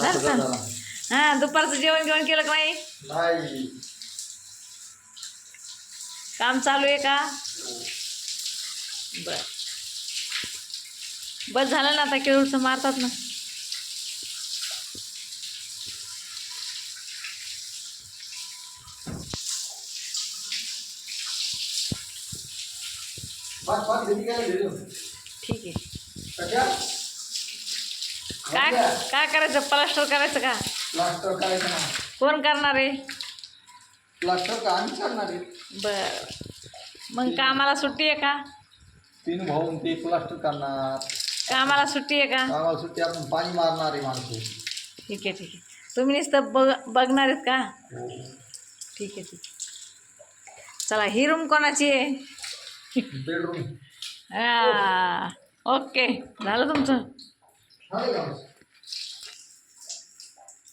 झालं का? हा, दुपारचं जेवण घेऊन केलं का नाही? नाही. काम चालू आहे का? बर, बस झालं ना आता. केळूरचं मारतात ना. ठीक आहे. काय काय करायचं? प्लास्टर करायचं का? प्लास्टर करायचं ना. कोण करणार आहे? प्लास्टर का आम्ही करणार आहे. बर, मग कामाला सुट्टी आहे का? 3 भाऊन ते प्लास्टर करणार. कामाला सुट्टी आहे का? आम्हाला सुट्टी, आपण पाणी मारणार आहे माणसं. ठीक आहे ठीक आहे. तुम्ही नुसतं बघणार आहेत का? हो. ठीक आहे ठीक आहे. चला, ही रूम कोणाची आहे? बेडरूम. हा, ओके. झालं तुमचं? झालं का?